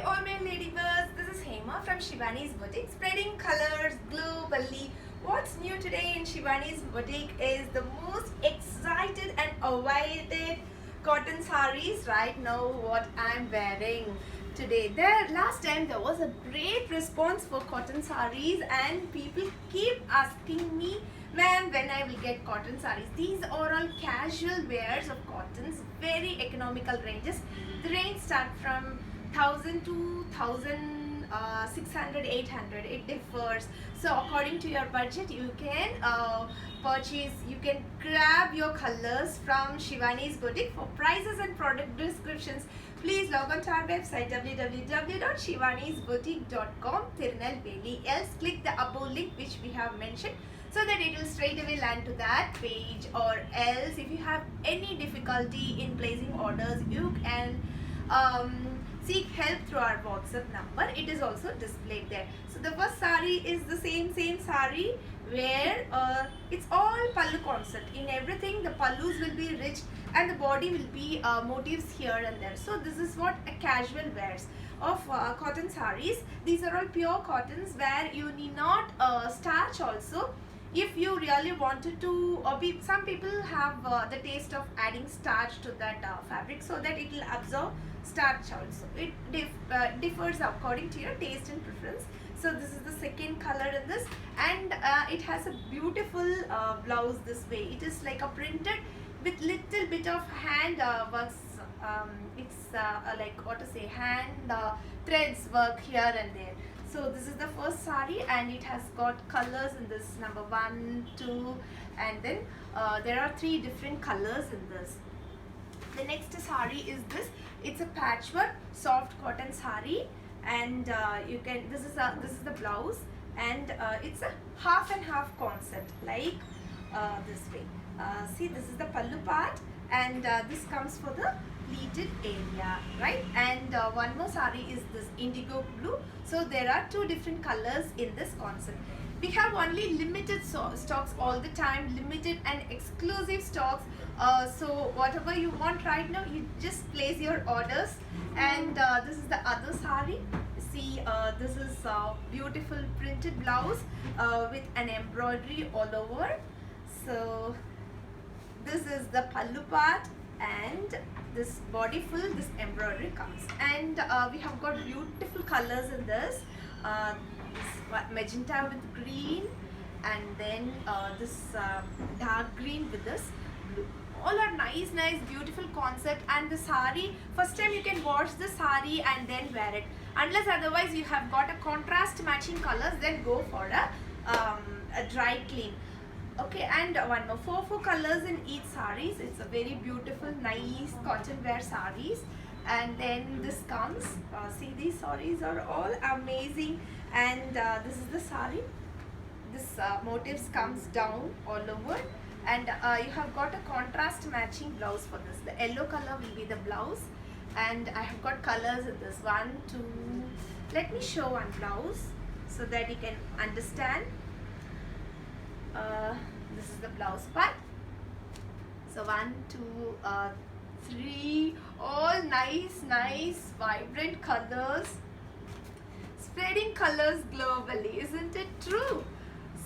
all my ladybirds, this is Hema from Shivani's Boutique, spreading colors globally. What's new today in Shivani's Boutique is the most excited and awaited cotton sarees. Right now what I'm wearing today. Last time there was a great response for cotton sarees and people keep asking me, ma'am, when I will get cotton sarees. These are all casual wears of cottons, very economical ranges. The range start from 1000 to 1600, 800. It differs. So according to your budget, you can purchase, you can grab your colors from Shivani's Boutique. For prices and product descriptions, please log on to our website www.shivanisboutique.com, Tirunelveli. Else click the above link which we have mentioned, so that it will straight away land to that page. Or else if you have any difficulty in placing orders, you can seek help through our WhatsApp number. It is also displayed there. So the first sari is the same sari where it's all pallu concept. In everything the pallus will be rich and the body will be motifs here and there. So this is what a casual wears of cotton saris. These are all pure cottons where you need not starch also. If you really wanted to, some people have the taste of adding starch to that fabric so that it will absorb starch also. It differs according to your taste and preference. So this is the second color in this, and it has a beautiful blouse this way. It is like a printed with little bit of hand works. It's like what to say, hand threads work here and there. So this is the first sari and it has got colors in this, number 1, 2, and then there are 3 different colors in this. The next sari is this. It's a patchwork soft cotton sari, and you can, this is the blouse, and it's a half and half concept, like this way. See, this is the pallu part, and this comes for the pleated area, right? And one more sari is this indigo blue. So there are 2 different colors in this concept. We have only limited stocks all the time, limited and exclusive stocks. So whatever you want right now, you just place your orders. And this is the other sari. See, this is beautiful printed blouse with an embroidery all over. So this is the pallu part, and this body full, this embroidery comes. And we have got beautiful colors in this. This magenta with green, and then this dark green with this blue. All are nice beautiful concept. And the sari, first time you can wash the sari and then wear it, unless otherwise you have got a contrast matching colors, then go for a dry clean. Okay, and one more, 4 colors in each saris. It's a very beautiful nice cotton wear saris. And then this comes, see, these saris are all amazing. And this is the sari. This motifs comes down all over, and you have got a contrast matching blouse for this. The yellow color will be the blouse, and I have got colors in this, 1, 2. Let me show one blouse so that you can understand. This is the blouse part. So 1, 2, 3, all nice vibrant colors, spreading colors globally. Isn't it true?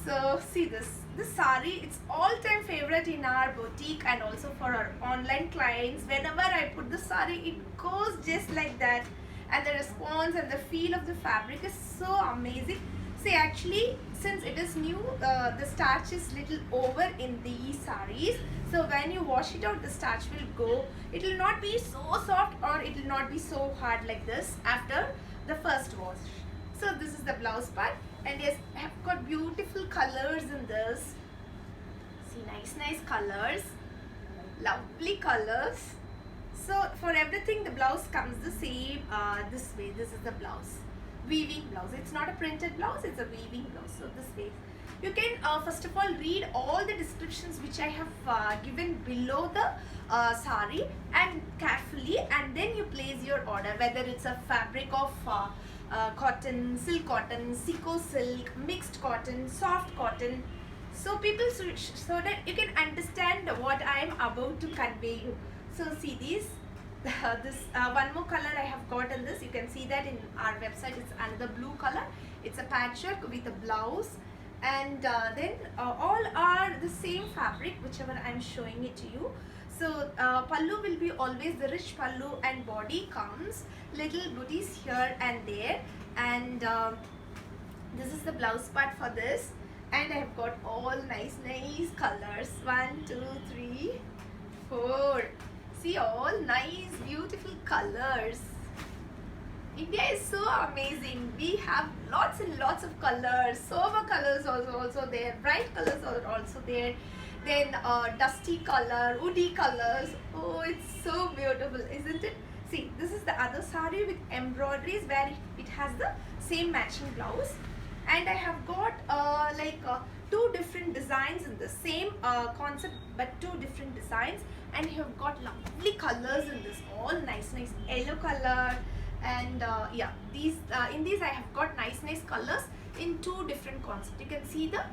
So see this sari, it's all-time favorite in our boutique and also for our online clients. Whenever I put the sari, it goes just like that, and the response and the feel of the fabric is so amazing. See, actually, since it is new, the starch is little over in these saris. So when you wash it out, the starch will go. It will not be so soft, or it will not be so hard like this after the first wash. So this is the blouse part, and yes, I have got beautiful colors in this. See, nice colors, lovely colors. So for everything, the blouse comes the same this way. This is the blouse, weaving blouse. It's not a printed blouse, it's a weaving blouse. So this way, you can first of all read all the descriptions which I have given below the sari, and carefully, and then you place your order, whether it's a fabric of cotton, silk cotton, Seco silk, mixed cotton, soft cotton. So people, so that you can understand what I am about to convey you. So see these, this one more color I have got in this. You can see that in our website. It's another blue color. It's a patchwork with a blouse, and then all are the same fabric, whichever I'm showing it to you. So pallu will be always the rich pallu, and body comes little booties here and there, and this is the blouse part for this, and I have got all nice colors. 1 2 3 4. See, all nice beautiful colors. India is so amazing. We have lots and lots of colors. Sober colors also there. Bright colors are also there. Then dusty color, woody colors. Oh, it's so beautiful, isn't it? See, this is the other sari with embroideries where it has the same matching blouse. And I have got two different designs in the same concept, but two different designs. And you have got lovely colors in this. All nice yellow color. And yeah, these in these I have got nice colors in two different concepts. You can see the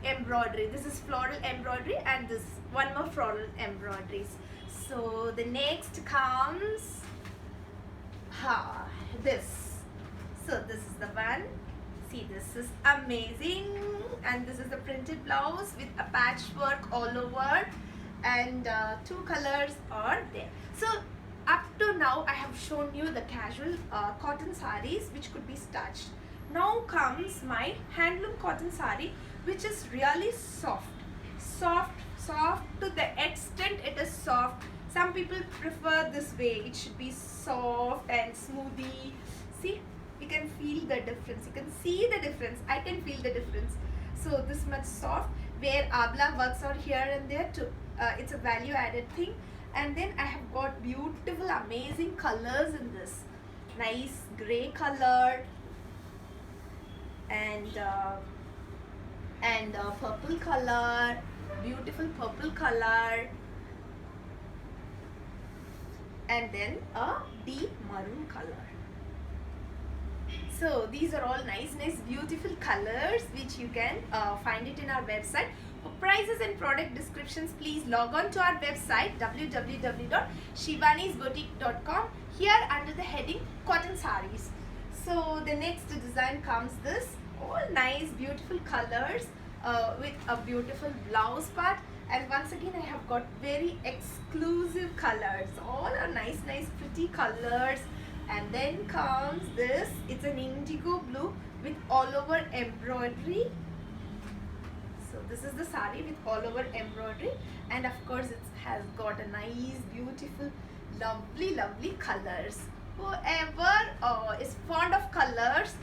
embroidery. This is floral embroidery, and this one more floral embroideries. So the next comes this. So this is the one. See, this is amazing, and this is the printed blouse with a patchwork all over, and two colors are there. So up to now I have shown you the casual cotton saris which could be starched. Now comes my handloom cotton sari, which is really soft to the extent it is soft. Some people prefer this way. It should be soft and smoothie. See, you can feel the difference. You can see the difference. I can feel the difference. So this much soft, where abla works are here and there too. It's a value added thing. And then I have got beautiful amazing colors in this. Nice grey color, and purple color, beautiful purple color, and then a deep maroon color. So these are all nice beautiful colors which you can find it in our website. For prices and product descriptions, please log on to our website www.shivanisboutique.com, here under the heading cotton saris. So the next design comes this. All nice beautiful colors with a beautiful blouse part, and once again I have got very exclusive colors. All are nice pretty colors. And then comes this. It's an indigo blue with all over embroidery. So this is the sari with all over embroidery, and of course it has got a nice beautiful lovely colors. Whoever is fond of colors,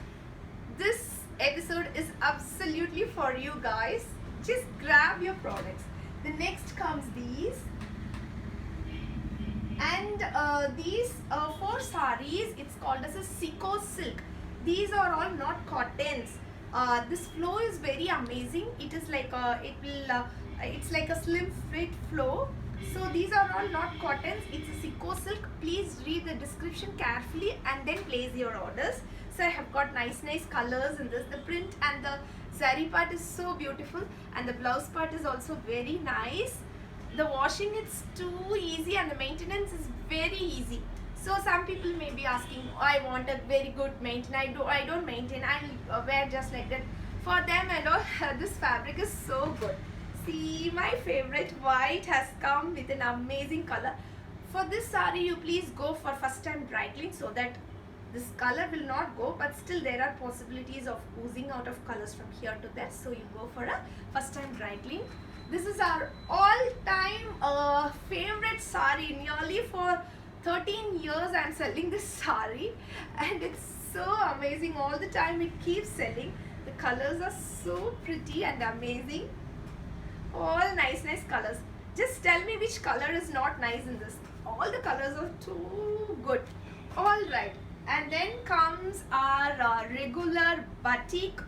this episode is absolutely for you guys. Just grab your products. The next comes these, and these 4 saris, it's called as a Siko silk. These are all not cottons. This flow is very amazing. It is like it's like a slim fit flow. So these are all not cottons. It's a Siko silk. Please read the description carefully and then place your orders. So I have got nice colors in this. The print and the sari part is so beautiful, and the blouse part is also very nice. The washing is too easy, and the maintenance is very easy. So some people may be asking, I want a very good maintenance. I don't maintain. I'll wear just like that. For them, I know this fabric is so good. See, my favorite white has come with an amazing color. For this sari, you please go for first time dry clean, so that this color will not go, but still there are possibilities of oozing out of colors from here to there. So you go for a first time dry clean. This is our all-time favorite sari. Nearly for 13 years I am selling this sari, and it's so amazing. All the time it keeps selling. The colors are so pretty and amazing. All nice colors. Just tell me which color is not nice in this. All the colors are too good. Alright. And then comes our regular batik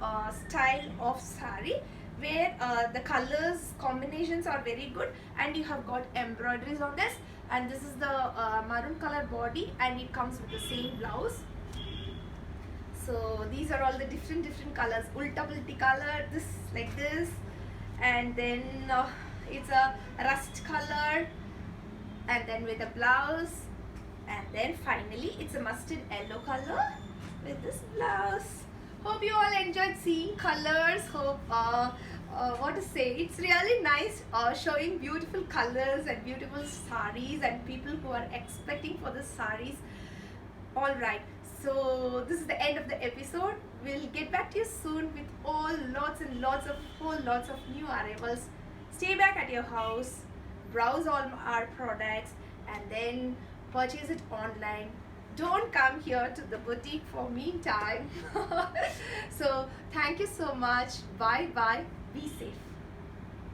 style of sari, where the colors combinations are very good, and you have got embroideries on this, and this is the maroon color body, and it comes with the same blouse. So these are all the different colors. Ulta pulti color, this like this, and then it's a rust color, and then with a blouse, And then finally it's a mustard yellow color with this blouse. Hope you all enjoyed seeing colors. Hope what to say, it's really nice showing beautiful colors and beautiful sarees and people who are expecting for the sarees. All right, so this is the end of the episode. We'll get back to you soon with all lots and lots of lots of new arrivals. Stay back at your house, browse all our products, and then purchase it online. Don't come here to the boutique for meantime. So thank you so much. Bye bye. Be safe.